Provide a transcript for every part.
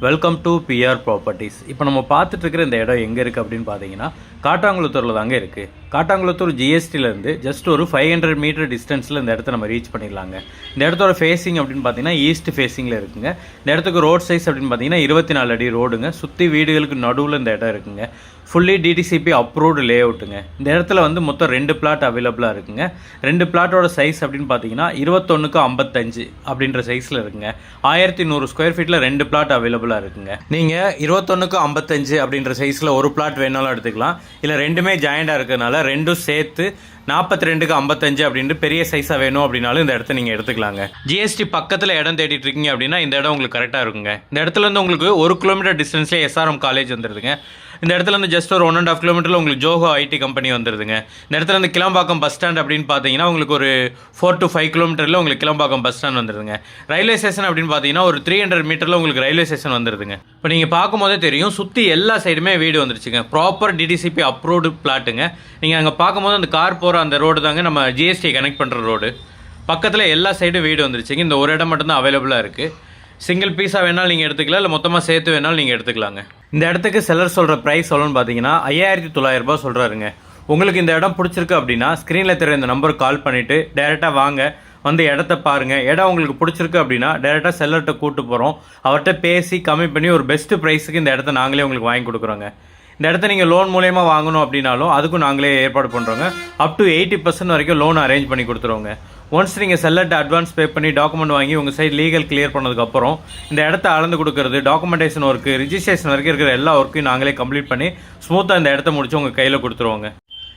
Welcome to PR properties. இப்போ நம்ம பார்த்துட்டு இருக்கிற இந்த இடம் எங்கே இருக்குது அப்படின்னு பார்த்தீங்கன்னா காட்டாங்குளத்தூரில் தாங்க இருக்குது. காட்டாங்குளத்தூர் ஜிஎஸ்டிலேருந்து ஜஸ்ட் ஒரு 500 மீட்டர் டிஸ்டன்ஸில் இந்த இடத்த நம்ம ரீச் பண்ணிடலாங்க. இந்த இடத்தோட ஃபேஸிங் அப்படின்னு பார்த்தீங்கன்னா ஈஸ்ட் ஃபேஸிங்கில் இருக்குங்க. இந்த இடத்துக்கு ரோட் சைஸ் அப்படின்னு பார்த்தீங்கன்னா 24 அடி ரோடுங்க. சுற்றி வீடுகளுக்கு நடுவில் இந்த இடம் இருக்குங்க. ஃபுல்லி டிடிசிபி அப்ரூவ்டு லே அவுட்டுங்க. இந்த இடத்துல வந்து மொத்தம் 2 பிளாட் அவைலபிளாக இருக்குங்க. 2 பிளாட்டோட சைஸ் அப்படின்னு பார்த்தீங்கன்னா 21x55 அப்படின்ற சைஸில் இருக்குங்க. 1100 ஸ்கொயர் ஃபீட்டில் 2 பிளாட் அவைலபிளாக இருக்குங்க. நீங்கள் 21x55 அப்படின்ற சைஸில் ஒரு பிளாட் வேணாலும் எடுத்துக்கலாம். இல்லை ரெண்டுமே ஜாயிண்டாக இருக்கிறதுனால ரெண்டும் சேர்த்து 42x55 அப்படின்ட்டு பெரிய சைஸாக வேணும் அப்படின்னாலும் இந்த இடத்த நீங்கள் எடுத்துக்கலாங்க. ஜிஎஸ்டி பக்கத்தில் இடம் தேடிட்டு இருக்கீங்க அப்படின்னா இந்த இடம் உங்களுக்கு கரெக்டாக இருக்குங்க. இந்த இடத்துல இருந்து உங்களுக்கு 1 கிலோமீட்டர் டிஸ்டன்ஸ்லேயே எஸ்ஆர்எம் காலேஜ் வந்துடுதுங்க. இந்த இடத்துல இருந்து ஜஸ்ட் ஒரு 1.5 கிலோமீட்டரில் உங்களுக்கு ஜோஹோ ஐடி கம்பெனி வந்துடுதுங்க. இந்த இடத்துல இருந்து கிளம்பாக்கம் பஸ் ஸ்டாண்ட் அப்படின்னு பார்த்தீங்கன்னா உங்களுக்கு ஒரு 4 to 5 கிலோமீட்டரில் உங்களுக்கு கிளம்பாக்கம் பஸ் ஸ்டாண்ட் வந்துடுதுங்க. ரயில்வே ஸ்டேஷன் அப்படின்னு பார்த்தீங்கன்னா ஒரு 300 மீட்டரில் உங்களுக்கு ரயில்வே ஸ்டேஷன் வந்துடுதுங்க. இப்போ நீங்கள் பார்க்கும்போதே தெரியும், சுற்றி எல்லா சைடுமே வீடு வந்துருச்சுங்க. ப்ராப்பர் டிடிசிபி அப்ரூவ்டு பிளாட்டுங்க. நீங்கள் அங்கே பார்க்கும்போது அந்த கார் போகிற அந்த ரோடு தாங்க நம்ம ஜிஎஸ்டி கனெக்ட் பண்ணுற ரோடு. பக்கத்தில் எல்லா சைடும் வீடு வந்துருச்சுங்க. இந்த ஒரு இடம் மட்டும்தான் அவைலபிளாக இருக்குது. சிங்கிள் பீஸாக வேணாலும் நீங்கள் எடுத்துக்கலாம், இல்லை மொத்தமாக சேர்த்து வேணாலும் நீங்கள் எடுத்துக்கலாங்க. இந்த இடத்துக்கு செல்லர் சொல்கிற ப்ரைஸ் சொல்லணும்னு பார்த்தீங்கன்னா 5900 ரூபாய் சொல்கிறாருங்க. உங்களுக்கு இந்த இடம் பிடிச்சிருக்கு அப்படின்னா ஸ்க்ரீனில் தெரிய இந்த நம்பருக்கு கால் பண்ணிவிட்டு டேரெக்டாக வாங்க, வந்து இடத்த பாருங்கள். இடம் உங்களுக்கு பிடிச்சிருக்கு அப்படின்னா டேரெக்டாக செல்லர்கிட்ட கூப்பிட்டு போகிறோம். அவர்கிட்ட பேசி கம்மி பண்ணி ஒரு பெஸ்ட்டு ப்ரைஸுக்கு இந்த இடத்த நாங்களே உங்களுக்கு வாங்கி கொடுக்குறோங்க. இந்த இடத்த நீங்கள் லோன் மூலயமா வாங்கணும் அப்படின்னாலும் அதுக்கும் நாங்களே ஏற்பாடு பண்ணுறோங்க. அப் டு 80% வரைக்கும் லோன் அரேஞ்ச் பண்ணி கொடுத்துருவோங்க. ஒன்ஸ் நீங்கள் செல்லர்ட்ட அட்வான்ஸ் பே பண்ணி டாக்குமெண்ட் வாங்கி உங்கள் சைடு லீகல் கிளியர் பண்ணதுக்கப்புறம் இந்த இடத்த அளந்து கொடுக்குறது, டாக்குமெண்டேஷன் ஒர்க்கு, ரிஜிஸ்ட்ரேஷன் வரைக்கும் இருக்கிற எல்லா ஒர்க்கையும் நாங்களே கம்ப்ளீட் பண்ணி ஸ்மூத்தாக இந்த இடத்த முடிச்சு உங்கள் கையில் கொடுத்துருவோங்க.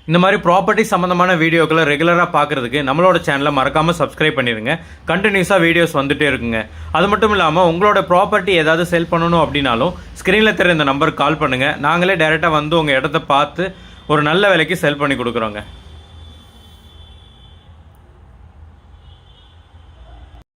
இந்த மாதிரி ப்ராப்பர்ட்டி சம்மந்தமான வீடியோக்களை ரெகுலராக பார்க்குறதுக்கு நம்மளோட சேனலை மறக்காமல் சப்ஸ்கிரைப் பண்ணிடுங்க. கண்டினியூஸாக வீடியோஸ் வந்துகிட்டே இருக்குங்க. அது மட்டும் இல்லாமல் உங்களோட ப்ராப்பர்ட்டி ஏதாவது செல் பண்ணணும் அப்படின்னாலும் ஸ்க்ரீனில் தெரிய இந்த நம்பருக்கு கால் பண்ணுங்கள். நாங்களே டேரெக்டாக வந்து உங்கள் இடத்த பார்த்து ஒரு நல்ல விலைக்கு செல் பண்ணி கொடுக்குறோங்க.